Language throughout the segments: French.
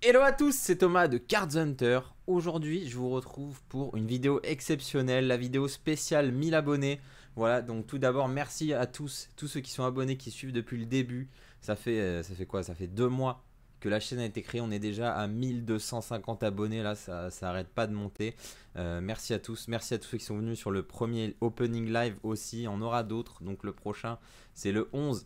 Hello à tous, c'est Thomas de Cards Hunter. Aujourd'hui, je vous retrouve pour une vidéo exceptionnelle, la vidéo spéciale 1000 abonnés. Voilà, donc tout d'abord, merci à tous ceux qui sont abonnés, qui suivent depuis le début. Ça fait quoi? Ça fait 2 mois que la chaîne a été créée. On est déjà à 1250 abonnés. Là, ça arrête pas de monter. Merci à tous ceux qui sont venus sur le premier opening live aussi. On aura d'autres. Donc le prochain, c'est le 11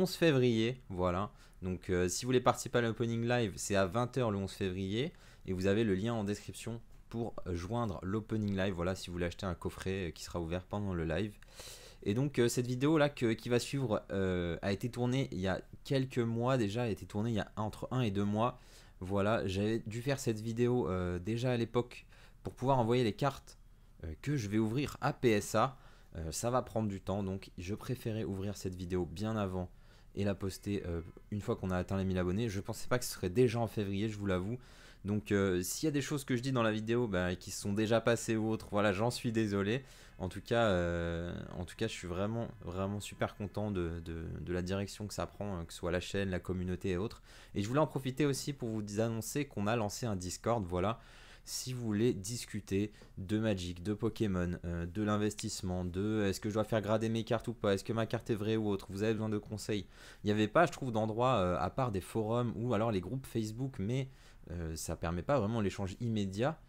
février. Voilà. Donc si vous voulez participer à l'opening live, c'est à 20 h le 11 février. Et vous avez le lien en description pour joindre l'opening live. Voilà, si vous voulez acheter un coffret qui sera ouvert pendant le live. Et donc cette vidéo là qui va suivre a été tournée il y a quelques mois déjà. Elle a été tournée il y a entre 1 et 2 mois. Voilà, j'avais dû faire cette vidéo déjà à l'époque pour pouvoir envoyer les cartes que je vais ouvrir à PSA. Ça va prendre du temps, donc je préférais ouvrir cette vidéo bien avant et la poster une fois qu'on a atteint les 1000 abonnés. Je pensais pas que ce serait déjà en février, je vous l'avoue. Donc s'il y a des choses que je dis dans la vidéo qui se sont déjà passées ou autres, voilà, j'en suis désolé. En tout cas, je suis vraiment super content de la direction que ça prend, que ce soit la chaîne, la communauté et autres. Et je voulais en profiter aussi pour vous annoncer qu'on a lancé un Discord, voilà. Si vous voulez discuter de Magic, de Pokémon, de l'investissement, de est-ce que je dois faire grader mes cartes ou pas, est-ce que ma carte est vraie ou autre, vous avez besoin de conseils. Il n'y avait pas, je trouve, d'endroit à part des forums ou alors les groupes Facebook, mais ça permet pas vraiment l'échange immédiat.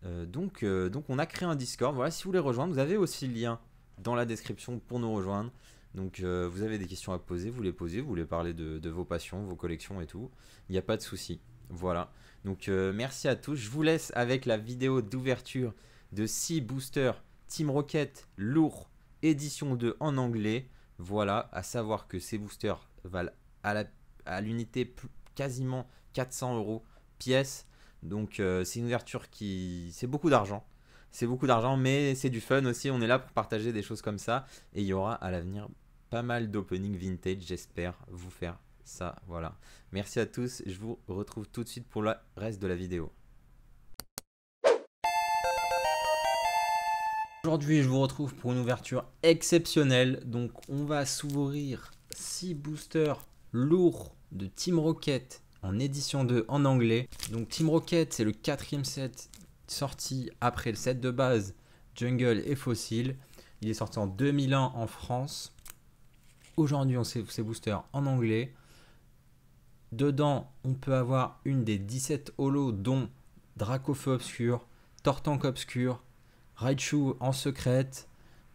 Donc on a créé un Discord. Voilà, si vous voulez rejoindre, vous avez aussi le lien dans la description pour nous rejoindre. Donc vous avez des questions à poser, vous les posez, vous voulez parler de vos passions, vos collections et tout. Il n'y a pas de souci. Voilà. Donc merci à tous. Je vous laisse avec la vidéo d'ouverture de 6 boosters Team Rocket lourd édition 2 en anglais. Voilà, à savoir que ces boosters valent à l'unité quasiment 400 € pièce. Donc c'est une ouverture qui... c'est beaucoup d'argent. C'est beaucoup d'argent, mais c'est du fun aussi. On est là pour partager des choses comme ça. Et il y aura à l'avenir pas mal d'opening vintage. J'espère vous faire ça. Voilà. Merci à tous. Je vous retrouve tout de suite pour le reste de la vidéo. Aujourd'hui, je vous retrouve pour une ouverture exceptionnelle. Donc on va s'ouvrir 6 boosters lourds de Team Rocket en édition 2 en anglais. Donc Team Rocket, c'est le 4e set sorti après le set de base Jungle et Fossil. Il est sorti en 2001 en France. Aujourd'hui, on sait ces boosters en anglais. Dedans, on peut avoir une des 17 holos, dont Dracofeu Obscur, Tortank Obscur, Raichu en secrète.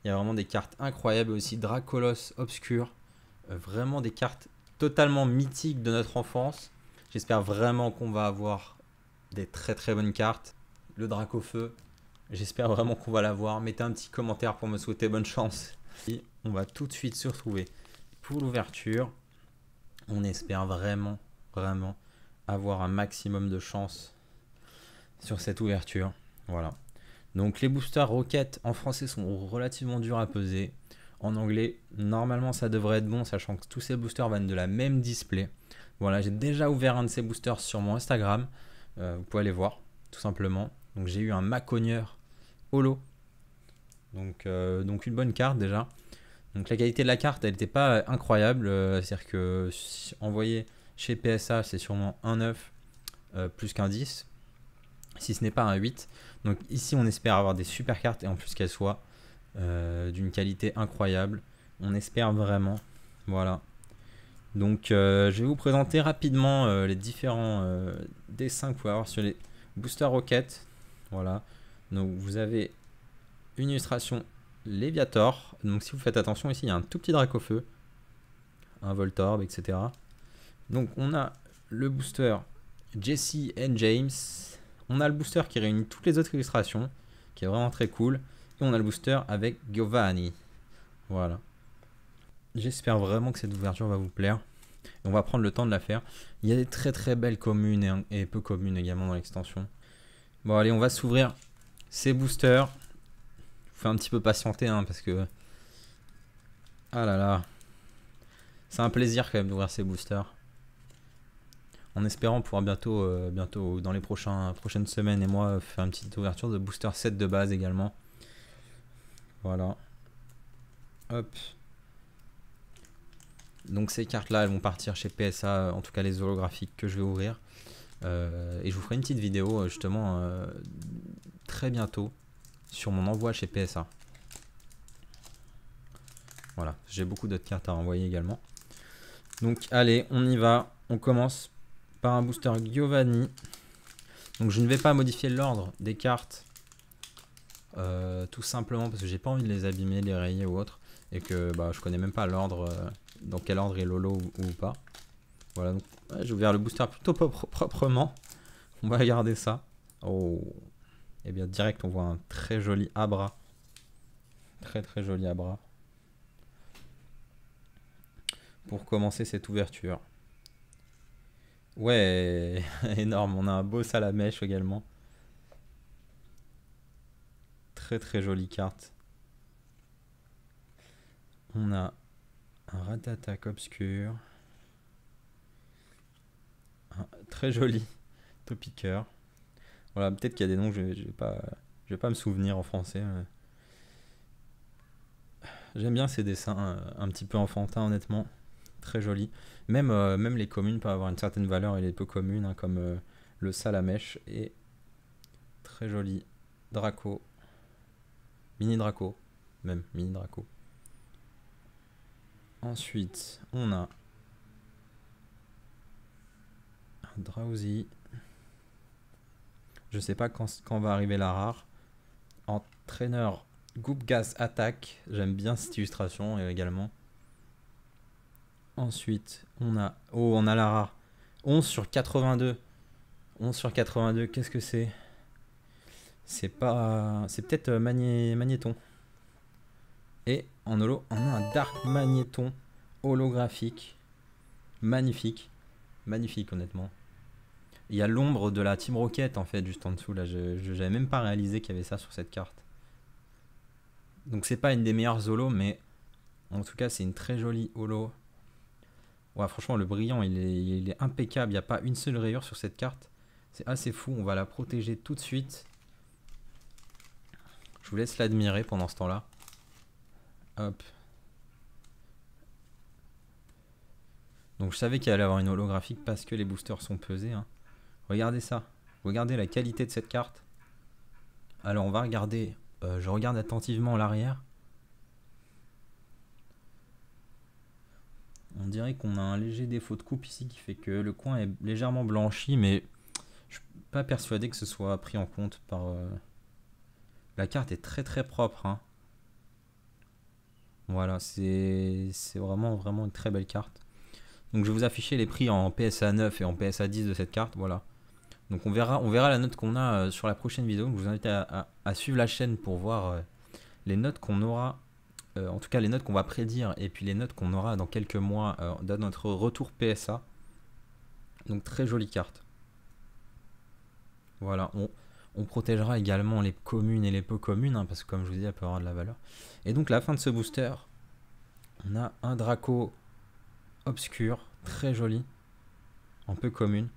Il y a vraiment des cartes incroyables aussi. Dracolos Obscur. Vraiment des cartes totalement mythiques de notre enfance. J'espère vraiment qu'on va avoir des très bonnes cartes. Le Dracofeu, j'espère vraiment qu'on va l'avoir. Mettez un petit commentaire pour me souhaiter bonne chance. Et on va tout de suite se retrouver pour l'ouverture. On espère vraiment avoir un maximum de chance sur cette ouverture. Voilà. Donc les boosters Rocket en français sont relativement durs à peser. En anglais, normalement ça devrait être bon, sachant que tous ces boosters viennent de la même display. Voilà, j'ai déjà ouvert un de ces boosters sur mon Instagram. Vous pouvez aller voir, tout simplement. Donc j'ai eu un Maconieur holo. Donc une bonne carte déjà. Donc la qualité de la carte, elle n'était pas incroyable. C'est-à-dire que envoyé chez PSA, c'est sûrement un 9 plus qu'un 10. Si ce n'est pas un 8. Donc ici, on espère avoir des super cartes et en plus qu'elles soient d'une qualité incroyable. On espère vraiment. Voilà. Donc je vais vous présenter rapidement les différents dessins que vous pouvez avoir sur les boosters Rocket. Voilà. Donc vous avez une illustration Léviator. Donc si vous faites attention ici, il y a un tout petit Dracofeu, un Voltorb, etc. Donc on a le booster Jesse and James. On a le booster qui réunit toutes les autres illustrations, qui est vraiment très cool. Et on a le booster avec Giovanni. Voilà. J'espère vraiment que cette ouverture va vous plaire. On va prendre le temps de la faire. Il y a des très belles communes et peu communes également dans l'extension. Bon allez, on va s'ouvrir ces boosters. Je vous fais un petit peu patienter parce que... ah là là. C'est un plaisir quand même d'ouvrir ces boosters. En espérant pouvoir bientôt dans les prochaines semaines et mois faire une petite ouverture de booster 7 de base également. Voilà. Hop. Donc ces cartes là elles vont partir chez PSA, en tout cas les holographiques que je vais ouvrir. Et je vous ferai une petite vidéo justement très bientôt sur mon envoi chez PSA. Voilà, j'ai beaucoup d'autres cartes à envoyer également. Donc allez, on y va. On commence par un booster Giovanni. Donc je ne vais pas modifier l'ordre des cartes. Tout simplement parce que j'ai pas envie de les abîmer, les rayer ou autre. Et que bah, je connais même pas l'ordre, dans quel ordre est Lolo ou pas. Voilà, donc ouais, j'ai ouvert le booster plutôt proprement. On va regarder ça. Oh, et bien direct on voit un très joli Abra. Très très joli Abra. Pour commencer cette ouverture. Ouais, énorme. On a un beau Salamèche également. Très très jolie carte. On a un Ratatak obscur. Un très joli Topiqueur. Voilà, peut-être qu'il y a des noms que je vais pas me souvenir en français. J'aime bien ces dessins un petit peu enfantins, honnêtement. Très joli. Même les communes peuvent avoir une certaine valeur et les peu communes, hein, comme le Salamèche. Et très joli Draco. Mini Draco. Même Mini Draco. Ensuite, on a un Drowsy. Je sais pas quand va arriver la rare. Entraîneur Goupgas attaque. J'aime bien cette illustration également. Ensuite, on a... Oh, on a la rare. 11 sur 82. 11 sur 82, qu'est-ce que c'est? C'est pas... C'est peut-être Magnéton. Et en holo, on a un Dark Magnéton holographique. Magnifique. Magnifique, honnêtement. Il y a l'ombre de la Team Rocket, en fait, juste en dessous. Là, je n'avais même pas réalisé qu'il y avait ça sur cette carte. Donc, c'est pas une des meilleures holos, mais en tout cas, c'est une très jolie holo. Ouais, franchement, le brillant, il est impeccable. Il n'y a pas une seule rayure sur cette carte. C'est assez fou. On va la protéger tout de suite. Je vous laisse l'admirer pendant ce temps-là. Hop. Donc, je savais qu'il allait avoir une holographique parce que les boosters sont pesés. Hein. Regardez ça. Regardez la qualité de cette carte. Alors, on va regarder. Je regarde attentivement l'arrière. On dirait qu'on a un léger défaut de coupe ici qui fait que le coin est légèrement blanchi, mais je ne suis pas persuadé que ce soit pris en compte par... La carte est très très propre. Hein. Voilà, c'est vraiment une très belle carte. Donc je vais vous afficher les prix en PSA 9 et en PSA 10 de cette carte. Voilà. Donc on verra la note qu'on a sur la prochaine vidéo. Donc, je vous invite à suivre la chaîne pour voir les notes qu'on aura. En tout cas les notes qu'on va prédire et puis les notes qu'on aura dans quelques mois dans notre retour PSA. Donc très jolie carte. Voilà, on protégera également les communes et les peu communes, hein, parce que comme je vous dis, elle peut avoir de la valeur. Et donc la fin de ce booster, on a un Draco obscur, très joli, en peu commune.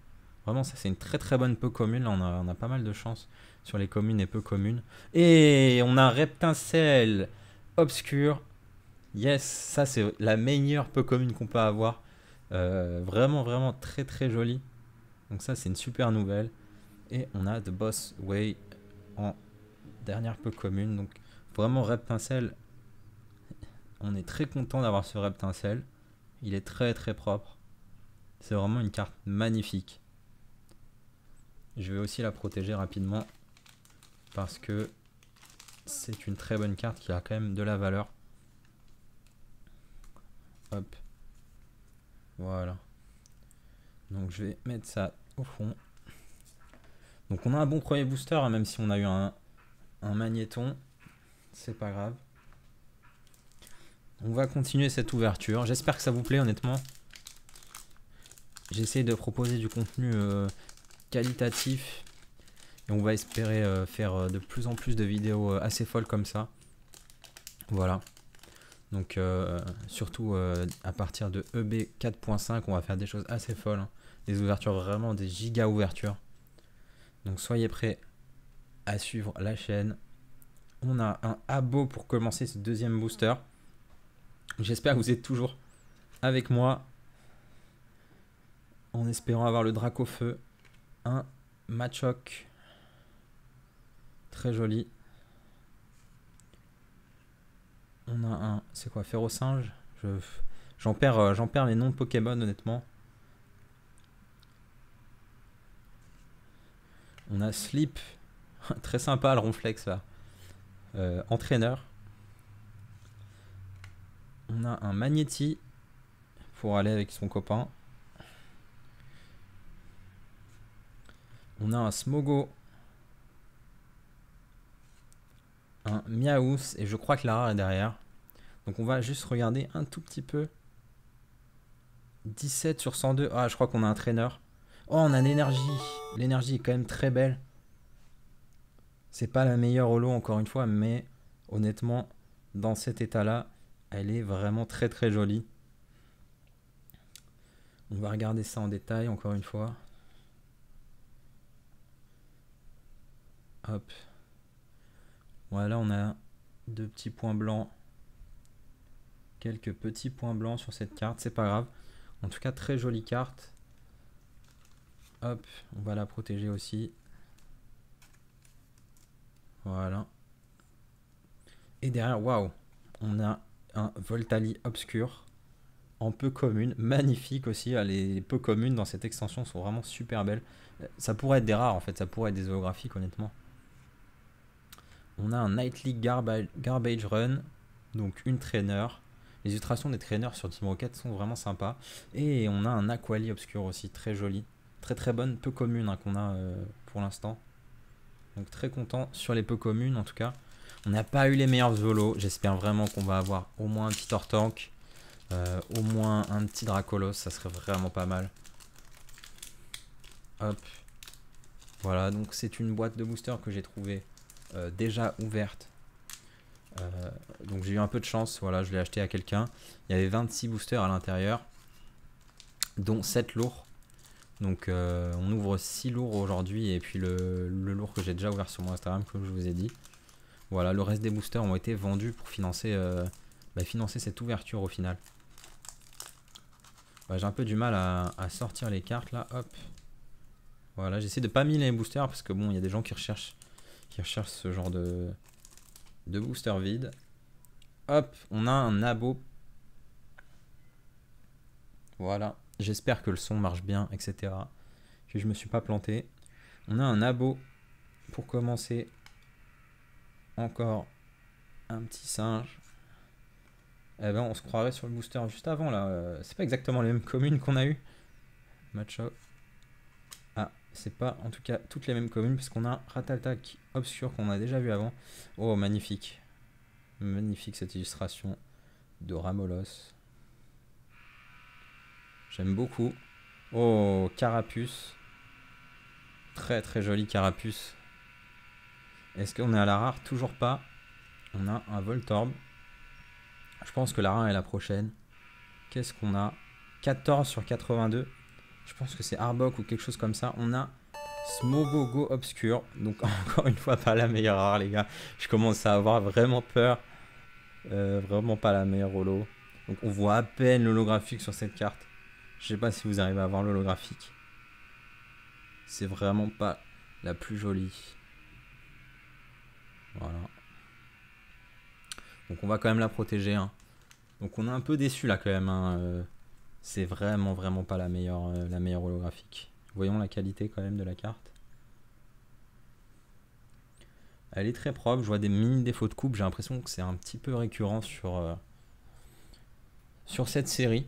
Vraiment ça c'est une très très bonne peu commune, là on a pas mal de chance sur les communes et peu communes. Et on a un Reptincelle obscur. Yes, ça c'est la meilleure peu commune qu'on peut avoir. Vraiment très très joli. Donc ça c'est une super nouvelle. Et on a The Boss Way en dernière peu commune. Donc vraiment Reptincelle. On est très content d'avoir ce Reptincelle. Il est très très propre. C'est vraiment une carte magnifique. Je vais aussi la protéger rapidement. Parce que c'est une très bonne carte qui a quand même de la valeur. Hop. Voilà. Donc je vais mettre ça au fond. Donc on a un bon premier booster, hein, même si on a eu un magnéton. C'est pas grave. On va continuer cette ouverture. J'espère que ça vous plaît, honnêtement. J'essaie de proposer du contenu qualitatif. Et on va espérer faire de plus en plus de vidéos assez folles comme ça. Voilà. Donc surtout à partir de EB 4.5, on va faire des choses assez folles. Hein. Des ouvertures, vraiment des giga ouvertures. Donc soyez prêts à suivre la chaîne. On a un abo pour commencer ce deuxième booster. J'espère que vous êtes toujours avec moi. En espérant avoir le Draco feu. un Machoke. Très joli. On a un... C'est quoi, Férocinge? J'en perds les noms de Pokémon, honnêtement. On a Sleep. Très sympa, le Ronflex, là. Entraîneur. On a un Magnéti pour aller avec son copain. On a un Smogo. Un Miaous. Et je crois que la rare est derrière. Donc on va juste regarder un tout petit peu. 17 sur 102. Ah, je crois qu'on a un traîneur. Oh, on a l'énergie. L'énergie est quand même très belle. C'est pas la meilleure holo encore une fois, mais honnêtement, dans cet état-là, elle est vraiment très très jolie. On va regarder ça en détail encore une fois. Hop. Voilà, on a deux petits points blancs. Quelques petits points blancs sur cette carte, c'est pas grave. En tout cas, très jolie carte. Hop, on va la protéger aussi. Voilà. Et derrière, waouh, on a un Voltali obscur en peu commune, magnifique aussi. Les peu communes dans cette extension sont vraiment super belles. Ça pourrait être des rares en fait, ça pourrait être des holographiques honnêtement. On a un Nightly Garbage Run, donc une traîneur. Les illustrations des traîneurs sur Team Rocket sont vraiment sympas. Et on a un Aquali obscur aussi, très joli. Très très bonne, peu commune hein, qu'on a pour l'instant. Donc très content sur les peu communes en tout cas. On n'a pas eu les meilleurs Zolo. J'espère vraiment qu'on va avoir au moins un petit Tortank. Au moins un petit Dracolos. Ça serait vraiment pas mal. Hop. Voilà, donc c'est une boîte de booster que j'ai trouvée déjà ouverte. Donc j'ai eu un peu de chance. Voilà, je l'ai acheté à quelqu'un. Il y avait 26 boosters à l'intérieur. Dont 7 lourds. Donc on ouvre 6 lourds aujourd'hui. Et puis le lourd que j'ai déjà ouvert sur mon Instagram, comme je vous ai dit. Voilà, le reste des boosters ont été vendus pour financer, financer cette ouverture au final. Ouais, j'ai un peu du mal à sortir les cartes là. Hop. Voilà, j'essaie de pas miner les boosters parce que bon, il y a des gens qui recherchent ce genre de booster vide. Hop, on a un abo. Voilà, j'espère que le son marche bien, etc. Que je me suis pas planté. On a un abo pour commencer. Encore un petit singe. Eh ben, on se croirait sur le booster juste avant là. C'est pas exactement les mêmes communes qu'on a eu. Macho. Ah, c'est pas en tout cas toutes les mêmes communes parce qu'on a Rataltak obscur qu'on a déjà vu avant. Oh, magnifique. Magnifique cette illustration de Ramolos. J'aime beaucoup. Oh, Carapuce. Très très joli Carapuce. Est-ce qu'on est à la rare? Toujours pas. On a un Voltorb. Je pense que la rare est la prochaine. Qu'est-ce qu'on a? 14 sur 82. Je pense que c'est Arbok ou quelque chose comme ça. On a Smogogo obscur. Donc encore une fois pas la meilleure rare les gars. Je commence à avoir vraiment peur. Vraiment pas la meilleure holo. Donc on voit à peine l'holographique sur cette carte. Je sais pas si vous arrivez à voir l'holographique. C'est vraiment pas la plus jolie. Voilà. Donc on va quand même la protéger. Hein. Donc on est un peu déçu là quand même. Hein. C'est vraiment pas la meilleure holographique. Voyons la qualité quand même de la carte. Elle est très propre. Je vois des mini défauts de coupe. J'ai l'impression que c'est un petit peu récurrent sur cette série.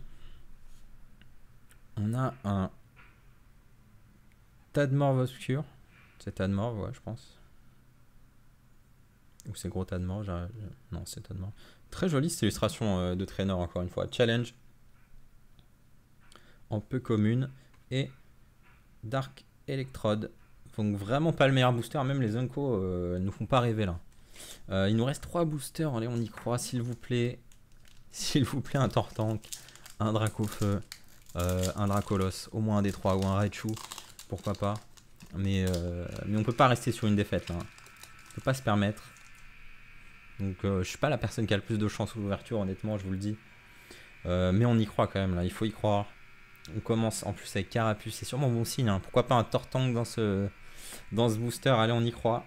On a un Tadmorve obscur. C'est Tadmorve, ouais, je pense. Ou c'est gros Tadmorve. Non, c'est Tadmorve. Très jolie cette illustration de traîneur, encore une fois. Challenge. En peu commune. Et Dark Electrode. Donc vraiment pas le meilleur booster. Même les Unco ne nous font pas rêver là. Il nous reste 3 boosters. Allez, on y croit, s'il vous plaît. S'il vous plaît, un Tortank. Un Dracofeu. Un Dracolos. Au moins un des 3. Ou un Raichu. Pourquoi pas. Mais on peut pas rester sur une défaite là. On peut pas se permettre. Donc je suis pas la personne qui a le plus de chance aux ouvertures, honnêtement, je vous le dis. Mais on y croit quand même là. Il faut y croire. On commence en plus avec Carapuce, c'est sûrement bon signe. Hein. Pourquoi pas un Tortank dans ce booster? Allez, on y croit.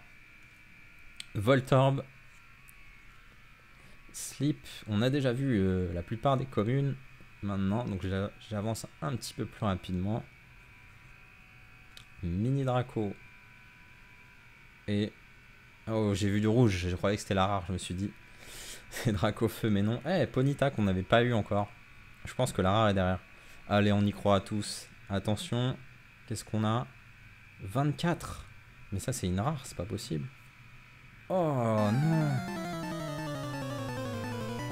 Voltorb. Sleep. On a déjà vu la plupart des communes maintenant. Donc j'avance un petit peu plus rapidement. Mini Draco. Et... Oh, j'ai vu du rouge. Je croyais que c'était la rare. Je me suis dit... C'est Draco Feu, mais non. Eh, Ponyta qu'on n'avait pas eu encore. Je pense que la rare est derrière. Allez, on y croit à tous. Attention. Qu'est-ce qu'on a? 24. Mais ça, c'est une rare, c'est pas possible. Oh non.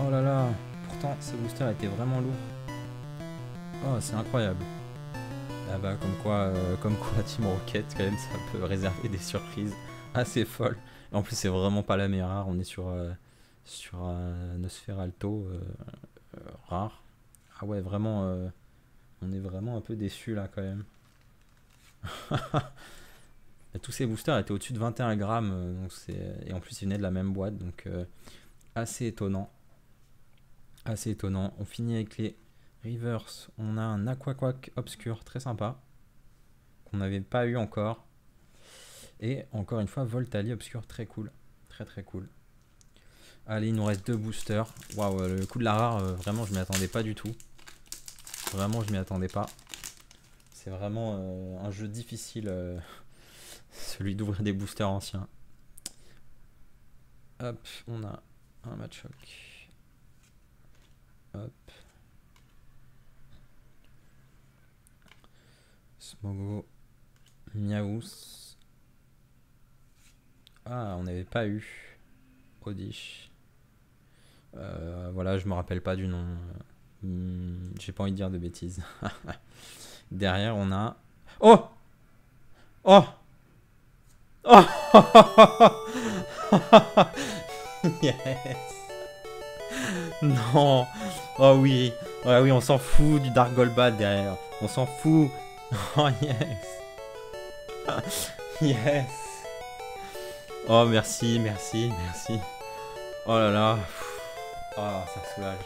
Oh là là. Pourtant, ce booster était vraiment lourd. Oh, c'est incroyable. Ah bah, comme quoi Team Rocket, quand même, ça peut réserver des surprises assez folles. En plus, c'est vraiment pas la meilleure rare. On est sur Nosferalto rare. Ah ouais, vraiment, on est vraiment un peu déçus là quand même. Et tous ces boosters étaient au-dessus de 21 grammes, donc et en plus ils venaient de la même boîte, donc assez étonnant. Assez étonnant. On finit avec les reverse. On a un Aquaquack obscur très sympa, qu'on n'avait pas eu encore. Et encore une fois, Voltali obscur très cool. Très très cool. Allez, il nous reste 2 boosters. Waouh, le coup de la rare, vraiment, je m'y attendais pas du tout. Vraiment, je m'y attendais pas. C'est vraiment un jeu difficile, celui d'ouvrir des boosters anciens. Hop, on a un Machoke. Hop. Smogo. Miaous. Ah, on n'avait pas eu. Odish. Voilà, je me rappelle pas du nom. J'ai pas envie de dire de bêtises. Derrière, on a... Oh! Oh! Oh! Yes! Non! Oh oui! Ouais, oui, on s'en fout du Dark Golbat derrière. On s'en fout! Oh yes! Yes! Oh merci, merci, merci. Oh là là. Oh, ça soulage.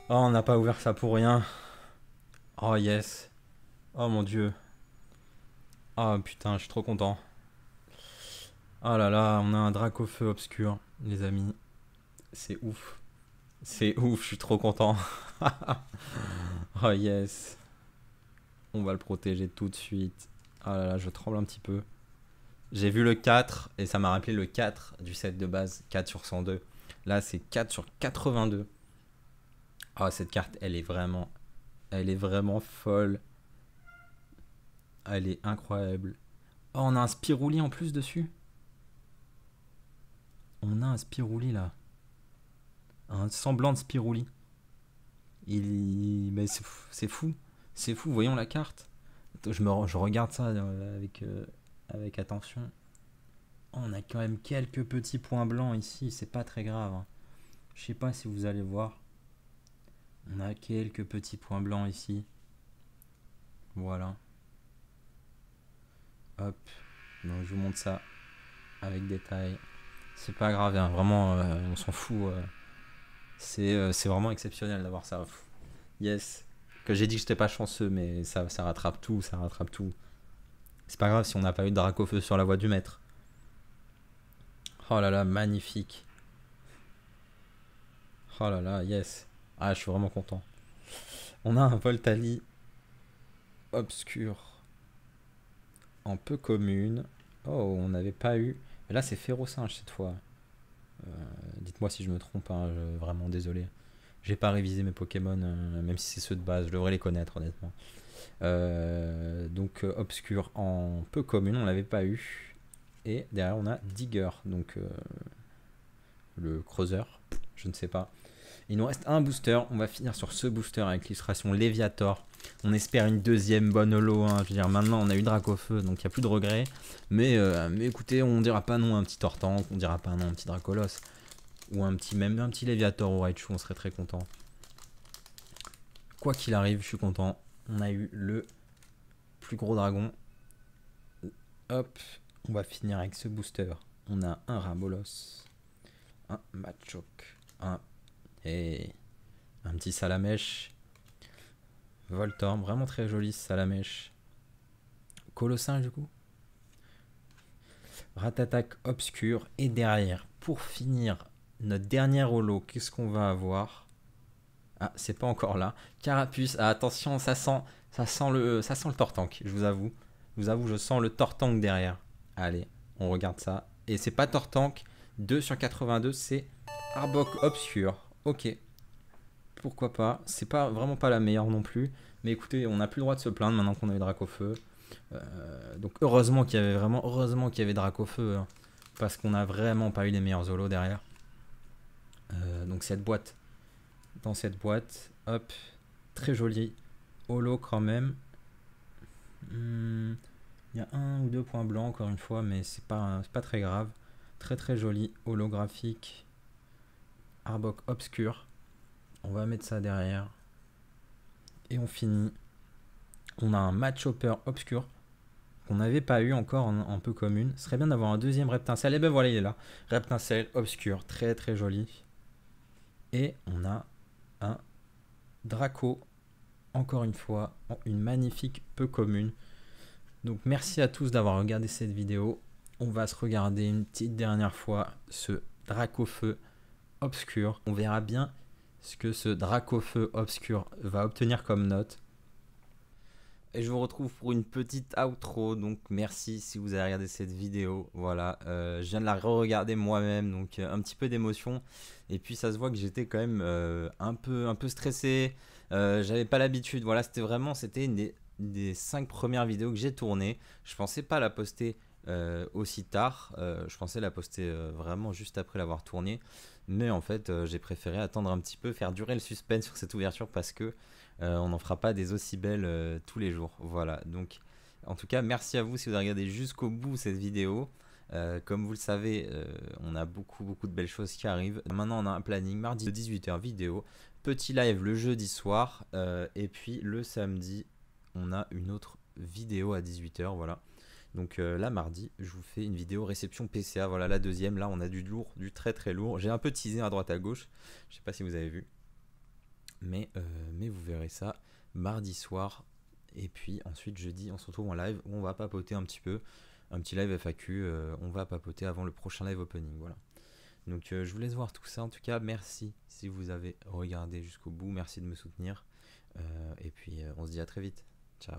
Oh, on n'a pas ouvert ça pour rien. Oh yes. Oh mon dieu. Oh putain, je suis trop content. Oh là là, on a un Dracofeu obscur, les amis. C'est ouf. C'est ouf, je suis trop content. Oh yes. On va le protéger tout de suite. Oh là là, je tremble un petit peu. J'ai vu le 4 et ça m'a rappelé le 4 du set de base, 4 sur 102. Là, c'est 4 sur 82. Oh, cette carte, elle est vraiment folle. Elle est incroyable. Oh, on a un Spirouli en plus dessus. On a un Spirouli là. Un semblant de Spirouli. Mais c'est fou. C'est fou, voyons la carte. Je regarde ça avec attention. Oh, on a quand même quelques petits points blancs ici, c'est pas très grave. Hein. Je sais pas si vous allez voir. On a quelques petits points blancs ici. Voilà. Hop. Donc je vous montre ça avec détail. C'est pas grave, hein. Vraiment, on s'en fout. C'est vraiment exceptionnel d'avoir ça. Yes. Que j'ai dit que j'étais pas chanceux, mais ça rattrape tout, ça rattrape tout. C'est pas grave si on n'a pas eu de Dracofeu sur la voie du maître. Oh là là, magnifique. Oh là là, yes. Ah, je suis vraiment content. On a un Voltali obscur en peu commune. Oh, on n'avait pas eu. Et là, c'est Férocinge cette fois. Dites-moi si je me trompe, hein, vraiment désolé. J'ai pas révisé mes Pokémon, même si c'est ceux de base, je devrais les connaître honnêtement. Donc obscur en peu commune, on l'avait pas eu. Et derrière on a Digger, donc le creuseur, je ne sais pas. Il nous reste un booster, on va finir sur ce booster avec l'illustration Léviator. On espère une deuxième bonne holo, hein. Je veux dire, maintenant on a eu Dracofeu, donc il n'y a plus de regrets. Mais écoutez, on dira pas non à un petit Tortank, on dira pas non à un petit Dracolos. Ou même un petit Léviator au Raichu, on serait très content. Quoi qu'il arrive, je suis content. On a eu le plus gros dragon. Hop, on va finir avec ce booster. On a un Ramolos, un Machoke, un petit Salamèche. Voltorb, vraiment très joli, Salamèche. Colossinge du coup. Ratatac obscur. Et derrière, pour finir, notre dernière holo, qu'est-ce qu'on va avoir? Ah, c'est pas encore là. Carapuce. Ah, attention, ça sent le Tortank, je vous avoue. Je sens le Tortank derrière. Allez, on regarde ça. Et c'est pas Tortank. 2 sur 82, c'est Arbok obscur. Ok. Pourquoi pas. C'est pas vraiment pas la meilleure non plus. Mais écoutez, on n'a plus le droit de se plaindre maintenant qu'on a eu Dracofeu. Donc heureusement qu'il y avait Dracofeu, hein, parce qu'on n'a vraiment pas eu les meilleurs holos derrière. Donc dans cette boîte, hop, très joli holo quand même. Il y a un ou deux points blancs encore une fois, mais c'est pas très grave. Très très joli holographique. Arbok obscur. On va mettre ça derrière. Et on finit. On a un match hopper obscur qu'on n'avait pas eu encore en peu commune. Ce serait bien d'avoir un deuxième Reptincelle. Et ben voilà, il est là. Reptincelle obscur, très très joli. Et on a un Draco, encore une fois, une magnifique peu commune. Donc merci à tous d'avoir regardé cette vidéo. On va se regarder une petite dernière fois ce Dracofeu obscur. On verra bien ce que ce Dracofeu obscur va obtenir comme note. Et je vous retrouve pour une petite outro, donc merci si vous avez regardé cette vidéo. Voilà, je viens de la re-regarder moi-même, donc un petit peu d'émotion. Et puis ça se voit que j'étais quand même un peu stressé. J'avais pas l'habitude. Voilà, c'était une des 5 premières vidéos que j'ai tournées. Je pensais pas la poster aussi tard. Je pensais la poster vraiment juste après l'avoir tournée. Mais en fait, j'ai préféré attendre un petit peu, faire durer le suspense sur cette ouverture parce que on n'en fera pas des aussi belles tous les jours. Voilà, donc en tout cas, merci à vous si vous avez regardé jusqu'au bout cette vidéo. Comme vous le savez, on a beaucoup de belles choses qui arrivent. Maintenant, on a un planning mardi de 18h vidéo, petit live le jeudi soir, et puis le samedi, on a une autre vidéo à 18h. Voilà. Donc là, mardi, je vous fais une vidéo réception PCA. Voilà, la deuxième. Là, on a du lourd, du très très lourd. J'ai un peu teasé à droite à gauche. Je sais pas si vous avez vu. Mais vous verrez ça mardi soir. Et puis ensuite jeudi, on se retrouve en live où on va papoter un petit peu. Un petit live FAQ. On va papoter avant le prochain live opening. Voilà. Donc je vous laisse voir tout ça. En tout cas, merci si vous avez regardé jusqu'au bout. Merci de me soutenir. Et puis on se dit à très vite. Ciao.